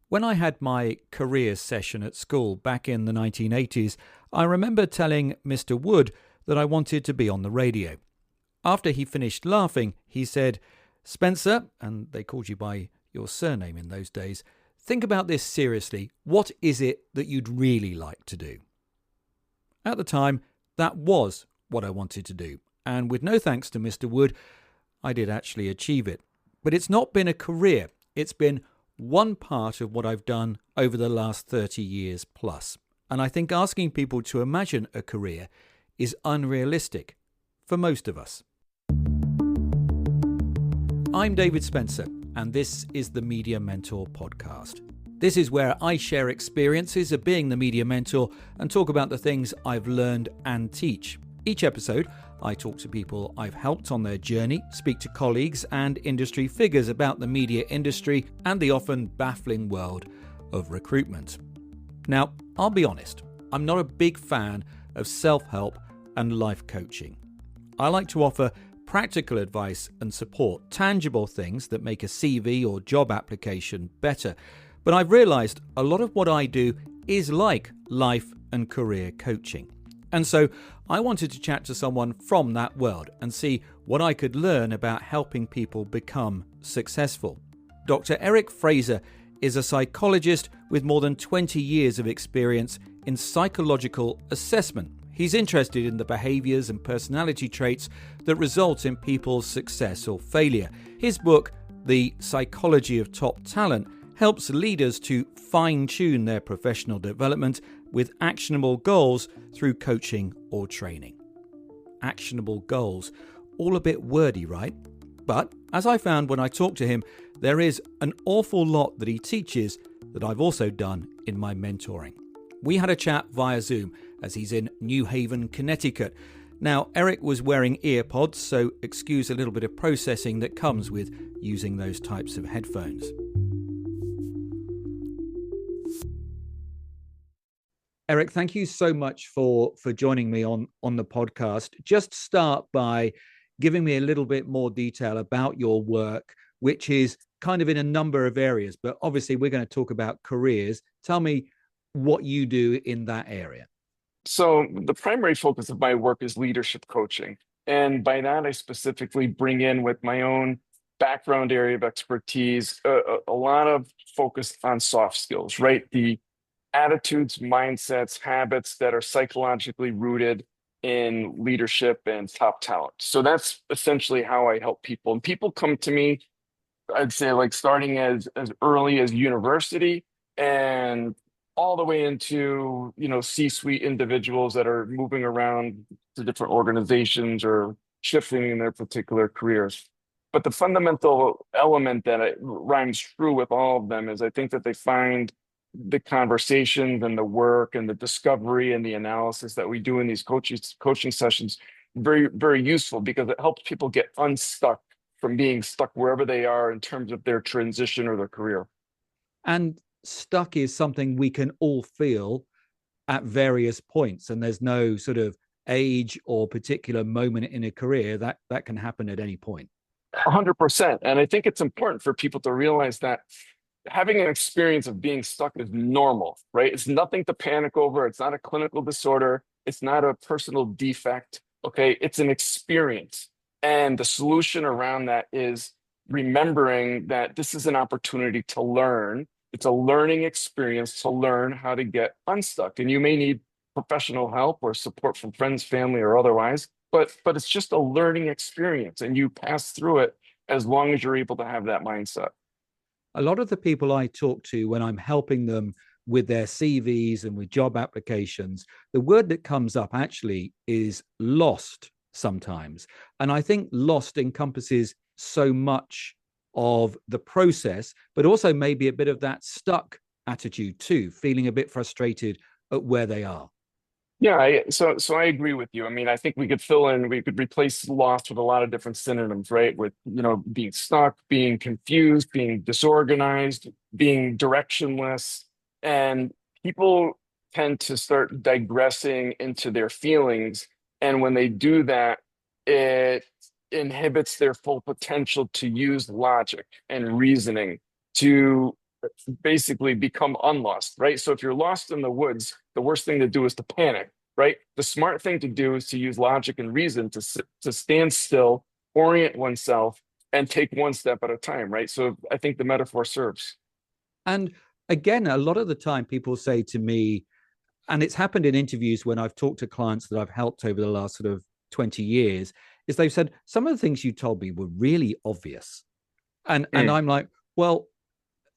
When I had my careers session at school back in the 1980s, I remember telling Mr. Wood that I wanted to be on the radio. After he finished laughing, he said, "Spencer," and they called you by your surname in those days, "think about this seriously. What is it that you'd really like to do?" At the time, that was what I wanted to do. And with no thanks to Mr. Wood, I did actually achieve it. But it's not been a career. It's been one part of what I've done over the last 30 years plus. And I think asking people to imagine a career is unrealistic for most of us. I'm David Spencer, and this is the Media Mentor podcast. This is where I share experiences of being the media mentor and talk about the things I've learned and teach. Each episode, I talk to people I've helped on their journey, speak to colleagues and industry figures about the media industry and the often baffling world of recruitment. Now, I'll be honest, I'm not a big fan of self-help and life coaching. I like to offer practical advice and support, tangible things that make a CV or job application better. But I've realised a lot of what I do is like life and career coaching. And so I wanted to chat to someone from that world and see what I could learn about helping people become successful. Dr. Eric Fraser is a psychologist with more than 20 years of experience in psychological assessment. He's interested in the behaviours and personality traits that result in people's success or failure. His book, The Psychology of Top Talent, helps leaders to fine-tune their professional development with actionable goals through coaching or training. Actionable goals, all a bit wordy, right? But as I found when I talked to him, there is an awful lot that he teaches that I've also done in my mentoring. We had a chat via Zoom as he's in New Haven, Connecticut. Now, Eric was wearing ear pods, so excuse a little bit of processing that comes with using those types of headphones. Eric, thank you so much for joining me on the podcast. Just start by giving me a little bit more detail about your work, which is kind of in a number of areas, but obviously we're going to talk about careers. Tell me what you do in that area. So the primary focus of my work is leadership coaching. And by that, I specifically bring in with my own background area of expertise, a lot of focus on soft skills, right? The attitudes, mindsets, habits that are psychologically rooted in leadership and top talent. So that's essentially how I help people. And people come to me, I'd say like starting as early as university and all the way into, C-suite individuals that are moving around to different organizations or shifting in their particular careers. But the fundamental element that rhymes true with all of them is I think that they find the conversations and the work and the discovery and the analysis that we do in these coaching sessions very, very useful because it helps people get unstuck from being stuck wherever they are in terms of their transition or their career. And stuck is something we can all feel at various points, and there's no sort of age or particular moment in a career that can happen at any point. 100%. And I think it's important for people to realize that having an experience of being stuck is normal, right? It's nothing to panic over. It's not a clinical disorder. It's not a personal defect. Okay. It's an experience. And the solution around that is remembering that this is an opportunity to learn. It's a learning experience to learn how to get unstuck. And you may need professional help or support from friends, family, or otherwise, but it's just a learning experience. And you pass through it as long as you're able to have that mindset. A lot of the people I talk to when I'm helping them with their CVs and with job applications, the word that comes up actually is lost sometimes. And I think lost encompasses so much of the process, but also maybe a bit of that stuck attitude too, feeling a bit frustrated at where they are. Yeah, so I agree with you. I mean, I think we could replace lost with a lot of different synonyms, right? With, being stuck, being confused, being disorganized, being directionless. And people tend to start digressing into their feelings. And when they do that, it inhibits their full potential to use logic and reasoning to basically become unlost, right? So if you're lost in the woods, the worst thing to do is to panic, right? The smart thing to do is to use logic and reason to stand still, orient oneself, and take one step at a time, right? So I think the metaphor serves. And again, a lot of the time people say to me, and it's happened in interviews when I've talked to clients that I've helped over the last sort of 20 years, is they've said, some of the things you told me were really obvious. And Mm, I'm like, well,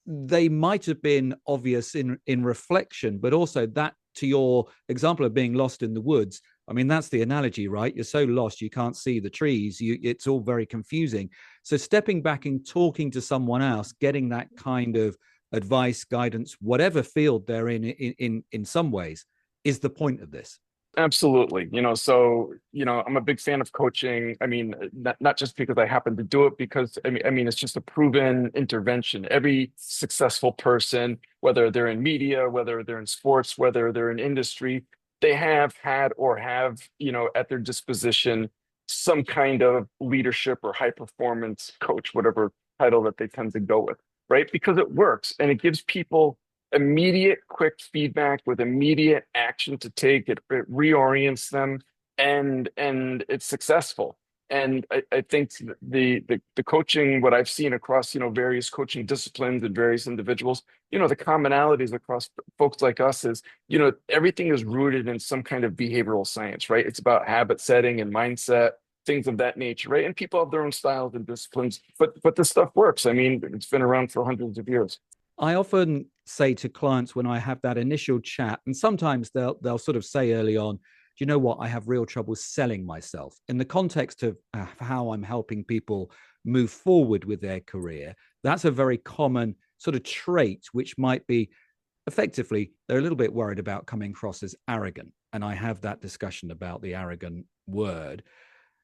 they might have been obvious in reflection, but also that, to your example of being lost in the woods, I mean, that's the analogy, right? You're so lost you can't see the trees. It's all very confusing. So stepping back and talking to someone else, getting that kind of advice, guidance, whatever field they're in some ways, is the point of this. absolutely. So, I'm a big fan of coaching. I mean, not just because I happen to do it, because I mean, it's just a proven intervention. Every successful person, whether they're in media, whether they're in sports, whether they're in industry, they have had or have, at their disposition some kind of leadership or high performance coach, whatever title that they tend to go with, right? Because it works and it gives people immediate quick feedback with immediate action to take. It reorients them, and it's successful. And I think the coaching, what I've seen across various coaching disciplines and various individuals, the commonalities across folks like us is everything is rooted in some kind of behavioral science, right? It's about habit setting and mindset, things of that nature, right? And people have their own styles and disciplines, but this stuff works. I mean, it's been around for hundreds of years. I often say to clients when I have that initial chat, and sometimes they'll sort of say early on, do you know what? I have real trouble selling myself in the context of how I'm helping people move forward with their career. That's a very common sort of trait, which might be effectively they're a little bit worried about coming across as arrogant. And I have that discussion about the arrogant word.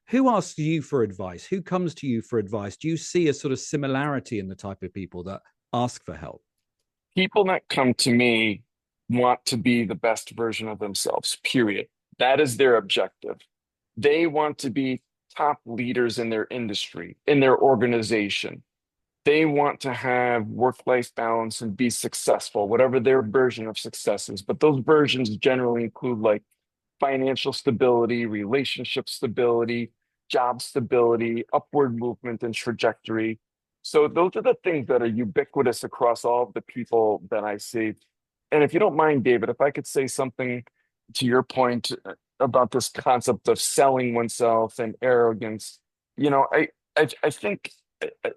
Who asks you for advice? Who comes to you for advice? Do you see a sort of similarity in the type of people that ask for help? People that come to me want to be the best version of themselves, period. That is their objective. They want to be top leaders in their industry, in their organization. They want to have work-life balance and be successful, whatever their version of success is. But those versions generally include like financial stability, relationship stability, job stability, upward movement and trajectory. So those are the things that are ubiquitous across all of the people that I see. And if you don't mind, David, if I could say something to your point about this concept of selling oneself and arrogance, you know, I think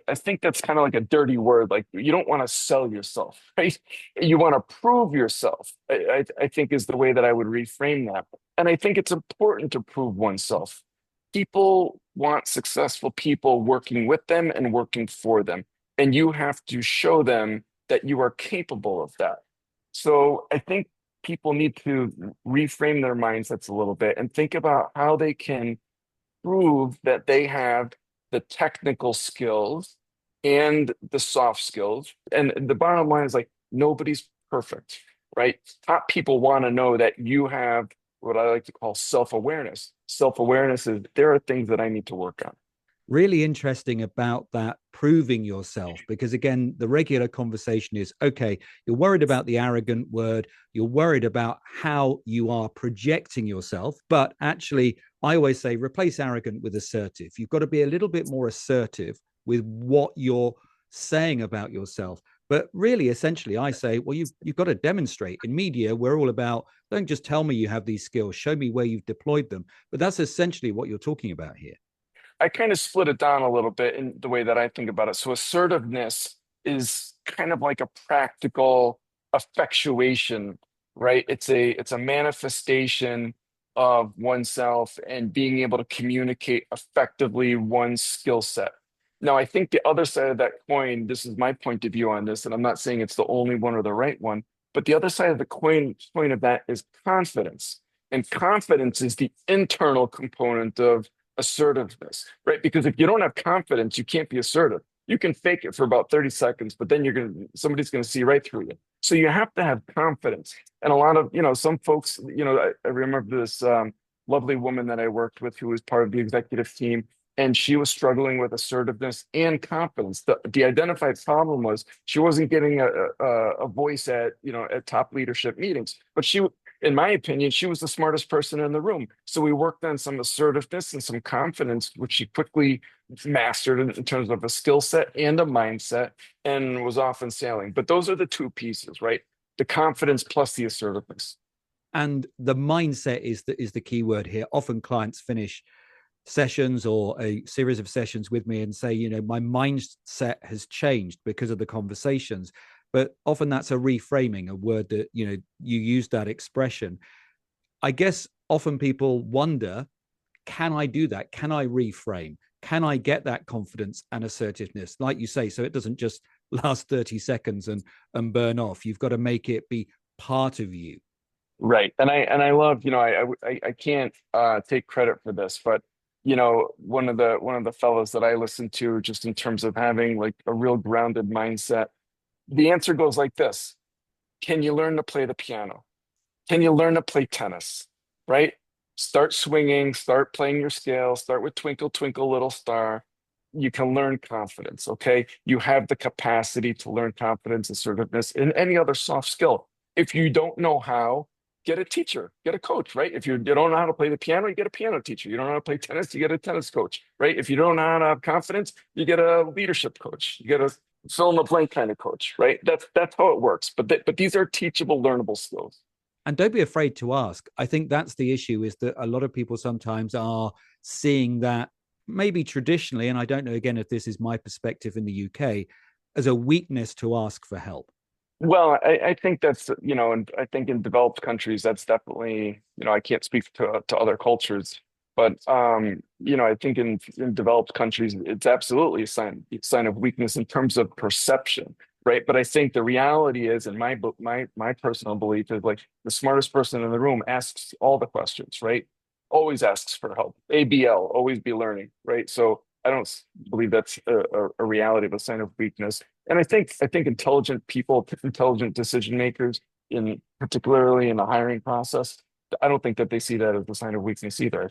I think that's kind of like a dirty word. Like you don't want to sell yourself, right? You want to prove yourself. I think is the way that I would reframe that. And I think it's important to prove oneself. People want successful people working with them and working for them. And you have to show them that you are capable of that. So I think people need to reframe their mindsets a little bit and think about how they can prove that they have the technical skills and the soft skills. And the bottom line is like nobody's perfect, right? Top people want to know that you have what I like to call self-awareness. Self-awareness is there are things that I need to work on. Really interesting about that proving yourself, because again the regular conversation is, okay, you're worried about the arrogant word, you're worried about how you are projecting yourself, but actually I always say replace arrogant with assertive. You've got to be a little bit more assertive with what you're saying about yourself. But really essentially I say, well, you've got to demonstrate. In media we're all about, don't just tell me you have these skills, show me where you've deployed them. But that's essentially what you're talking about here. I kind of split it down a little bit in the way that I think about it. So assertiveness is kind of like a practical effectuation, right? It's a manifestation of oneself and being able to communicate effectively one's skill set. Now, I think the other side of that coin, this is my point of view on this, and I'm not saying it's the only one or the right one, but the other side of the coin of that is confidence. And confidence is the internal component of assertiveness, right? Because if you don't have confidence, you can't be assertive. You can fake it for about 30 seconds, but then somebody's gonna see right through you. So you have to have confidence. And a lot of, some folks, I remember this lovely woman that I worked with who was part of the executive team. and she was struggling with assertiveness and confidence. The identified problem was she wasn't getting a voice at, at top leadership meetings, but in my opinion, she was the smartest person in the room. So we worked on some assertiveness and some confidence, which she quickly mastered in terms of a skill set and a mindset, and was off and sailing. But those are the two pieces, right? The confidence plus the assertiveness. And the mindset is the key word here. Often clients finish sessions or a series of sessions with me and say, my mindset has changed because of the conversations. But often that's a reframing, a word that, you use that expression. I guess often people wonder, can I do that? Can I reframe? Can I get that confidence and assertiveness? Like you say, so it doesn't just last 30 seconds and burn off. You've got to make it be part of you. Right. And I love, I can't take credit for this, but one of the fellows that I listen to, just in terms of having like a real grounded mindset, the answer goes like this. Can you learn to play the piano? Can you learn to play tennis? Right? Start swinging, start playing your scale, start with Twinkle, Twinkle, Little Star. You can learn confidence, okay? You have the capacity to learn confidence, assertiveness, and any other soft skill. If you don't know how, get a teacher, get a coach, right? If you don't know how to play the piano, you get a piano teacher. You don't know how to play tennis, you get a tennis coach, right? If you don't know how to have confidence, you get a leadership coach. You get a fill in the blank kind of coach, right? That's how it works. But these are teachable, learnable skills. And don't be afraid to ask. I think that's the issue, is that a lot of people sometimes are seeing that, maybe traditionally, and I don't know again if this is my perspective in the UK, as a weakness to ask for help. Well, I think that's, and I think in developed countries, that's definitely, I can't speak to other cultures, but, I think in developed countries, it's absolutely a sign of weakness in terms of perception, right? But I think the reality is, and my personal belief is, like, the smartest person in the room asks all the questions, right? Always asks for help. ABL, always be learning, right? So I don't believe that's a reality of a sign of weakness. And I think intelligent people, intelligent decision makers, in particularly in the hiring process, I don't think that they see that as a sign of weakness either. I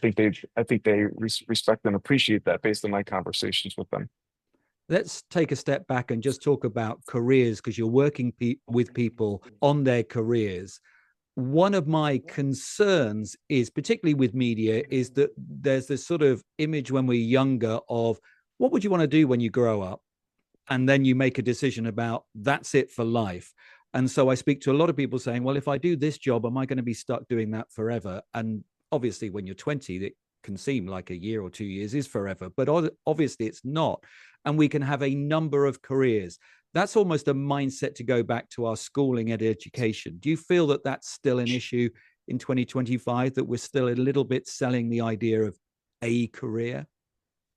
think they respect and appreciate that based on my conversations with them. Let's take a step back and just talk about careers, because you're working with people on their careers. One of my concerns is, particularly with media, is that there's this sort of image when we're younger of what would you want to do when you grow up? And then you make a decision about that's it for life. And so I speak to a lot of people saying, well, if I do this job, am I going to be stuck doing that forever? And obviously, when you're 20, it can seem like a year or 2 years is forever, but obviously it's not. And we can have a number of careers. That's almost a mindset to go back to our schooling and education. Do you feel that that's still an issue in 2025, that we're still a little bit selling the idea of a career?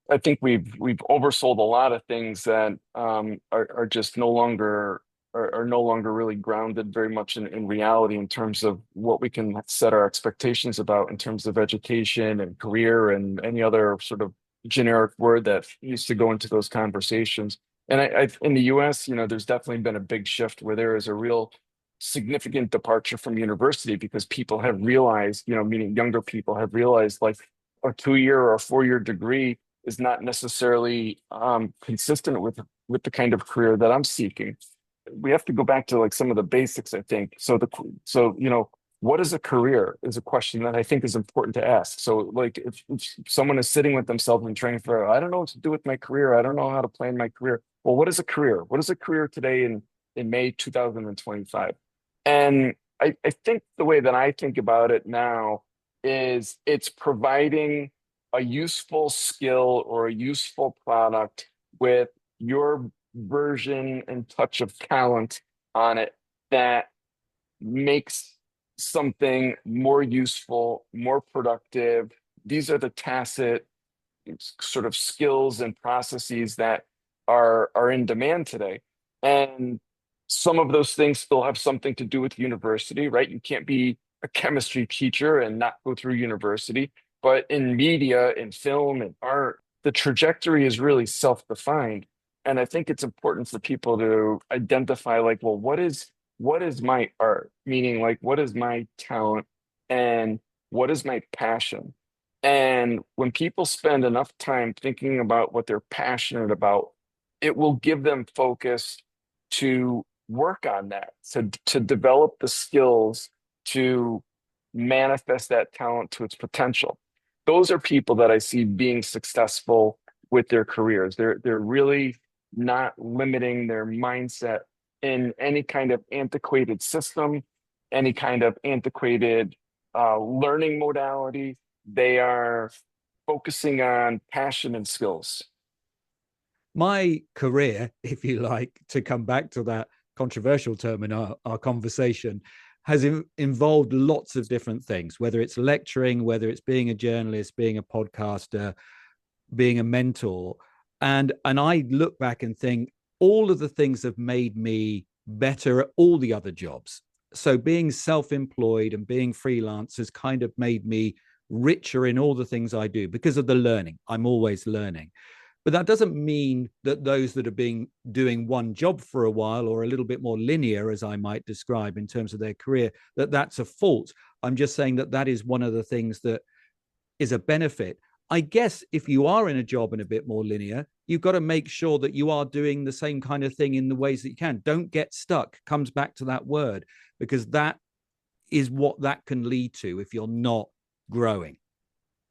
I think we've oversold a lot of things that are just no longer are no longer really grounded very much in reality, in terms of what we can set our expectations about in terms of education and career and any other sort of generic word that used to go into those conversations. And in the US, there's definitely been a big shift where there is a real significant departure from university, because people have realized, meaning younger people have realized, like, a 2 year or a 4 year degree is not necessarily consistent with the kind of career that I'm seeking. We have to go back to, like, some of the basics, I think. So what is a career is a question that I think is important to ask. So, like, if someone is sitting with themselves and trying to figure out, I don't know what to do with my career, I don't know how to plan my career. Well, what is a career? What is a career today in May 2025? And I think the way that I think about it now is it's providing a useful skill or a useful product with your version and touch of talent on it, that makes something more useful, more productive. These are the tacit sort of skills and processes that are in demand today. And some of those things still have something to do with university, right? You can't be a chemistry teacher and not go through university. But in media, in film, and art, the trajectory is really self-defined. And I think it's important for people to identify, like, well, what is my art? Meaning, like, what is my talent and what is my passion? And when people spend enough time thinking about what they're passionate about, it will give them focus to work on that, to develop the skills to manifest that talent to its potential. Those are people that I see being successful with their careers. They're really not limiting their mindset in any kind of antiquated system, any kind of antiquated learning modality. They are focusing on passion and skills. My career, if you like, to come back to that controversial term in our conversation, has involved lots of different things, whether it's lecturing, whether it's being a journalist, being a podcaster, being a mentor. And I look back and think all of the things have made me better at all the other jobs. So being self-employed and being freelance has kind of made me richer in all the things I do because of the learning. I'm always learning. But that doesn't mean that those that have been doing one job for a while or a little bit more linear, as I might describe in terms of their career, that that's a fault. I'm just saying that that is one of the things that is a benefit. I guess if you are in a job and a bit more linear, you've got to make sure that you are doing the same kind of thing in the ways that you can. Don't get stuck. Comes back to that word, because that is what that can lead to if you're not growing.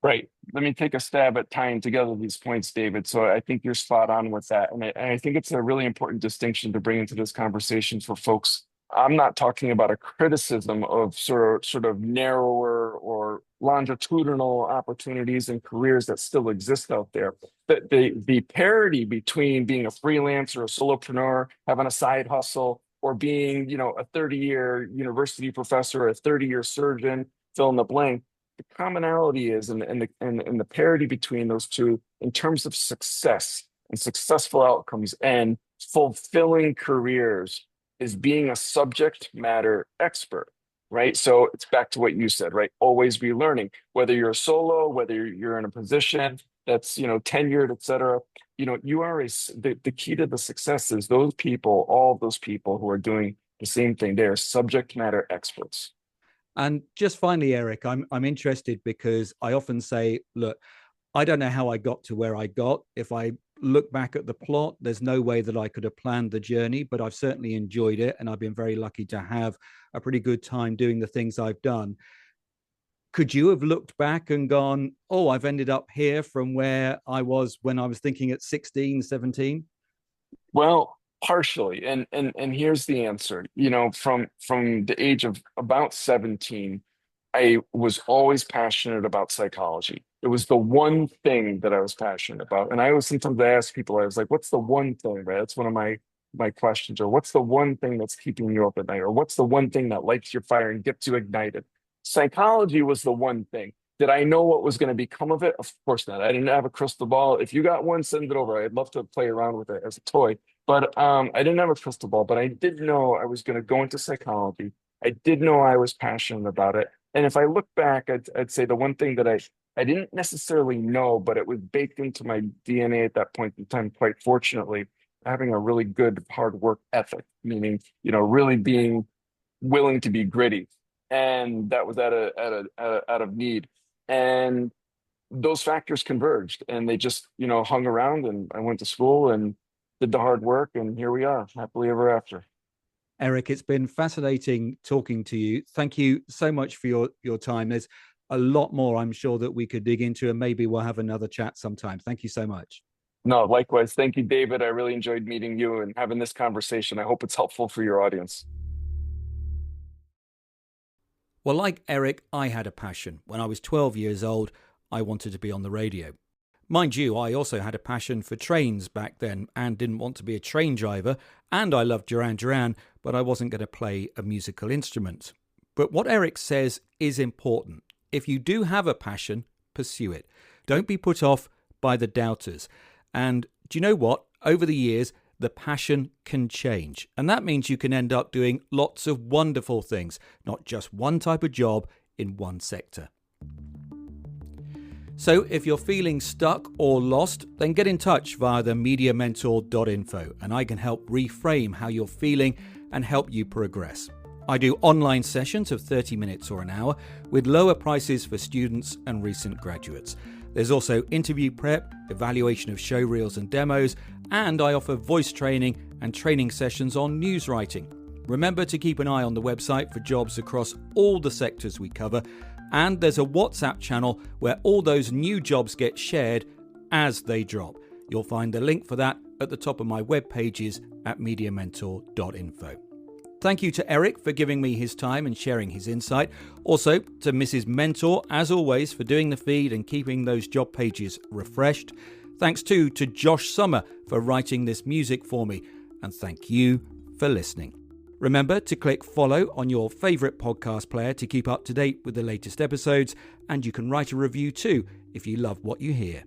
Right. Let me take a stab at tying together these points, David. So I think you're spot on with that. And I think it's a really important distinction to bring into this conversation for folks. I'm not talking about a criticism of sort of narrower or longitudinal opportunities and careers that still exist out there. The parity between being a freelancer, a solopreneur, having a side hustle, or being, a 30-year university professor, a 30-year surgeon, fill in the blank. The commonality is and the parity between those two in terms of success and successful outcomes and fulfilling careers is being a subject matter expert, right? So it's back to what you said, right? Always be learning, whether you're a solo, whether you're in a position that's, tenured, et cetera. You are the key to the success is those people, all those people who are doing the same thing. They are subject matter experts. And just finally, Eric, I'm interested because I often say, look, I don't know how I got to where I got. If I look back at the plot, there's no way that I could have planned the journey, but I've certainly enjoyed it. And I've been very lucky to have a pretty good time doing the things I've done. Could you have looked back and gone, oh, I've ended up here from where I was when I was thinking at 16, 17? Well, partially, and here's the answer. From the age of about 17, I was always passionate about psychology. It was the one thing that I was passionate about. And I was sometimes I ask people, I was like, what's the one thing, right? That's one of my questions. Or what's the one thing that's keeping you up at night? Or what's the one thing that lights your fire and gets you ignited? Psychology was the one thing. Did I know what was going to become of it? Of course not. I didn't have a crystal ball. If you got one, send it over. I'd love to play around with it as a toy. But I didn't have a crystal ball, but I did know I was going to go into psychology. I did know I was passionate about it. And if I look back, I'd say the one thing that I didn't necessarily know, but it was baked into my DNA at that point in time, quite fortunately, having a really good hard work ethic, meaning, really being willing to be gritty. And that was out of need. And those factors converged and they just, hung around, and I went to school and did the hard work, and here we are, happily ever after. Eric, it's been fascinating talking to you. Thank you so much for your time. There's a lot more I'm sure that we could dig into, and maybe we'll have another chat sometime. Thank you so much. No, likewise. Thank you, David. I really enjoyed meeting you and having this conversation. I hope it's helpful for your audience. Well, like Eric, I had a passion. When I was 12 years old, I wanted to be on the radio. Mind you, I also had a passion for trains back then and didn't want to be a train driver. And I loved Duran Duran, but I wasn't going to play a musical instrument. But what Eric says is important. If you do have a passion, pursue it. Don't be put off by the doubters. And do you know what? Over the years, the passion can change. And that means you can end up doing lots of wonderful things, not just one type of job in one sector. So if you're feeling stuck or lost, then get in touch via the mediamentor.info and I can help reframe how you're feeling and help you progress. I do online sessions of 30 minutes or an hour with lower prices for students and recent graduates. There's also interview prep, evaluation of show reels and demos, and I offer voice training and training sessions on news writing. Remember to keep an eye on the website for jobs across all the sectors we cover, and there's a WhatsApp channel where all those new jobs get shared as they drop. You'll find the link for that at the top of my web pages at mediamentor.info. Thank you to Eric for giving me his time and sharing his insight. Also to Mrs. Mentor, as always, for doing the feed and keeping those job pages refreshed. Thanks too to Josh Summer for writing this music for me. And thank you for listening. Remember to click follow on your favourite podcast player to keep up to date with the latest episodes, and you can write a review too if you love what you hear.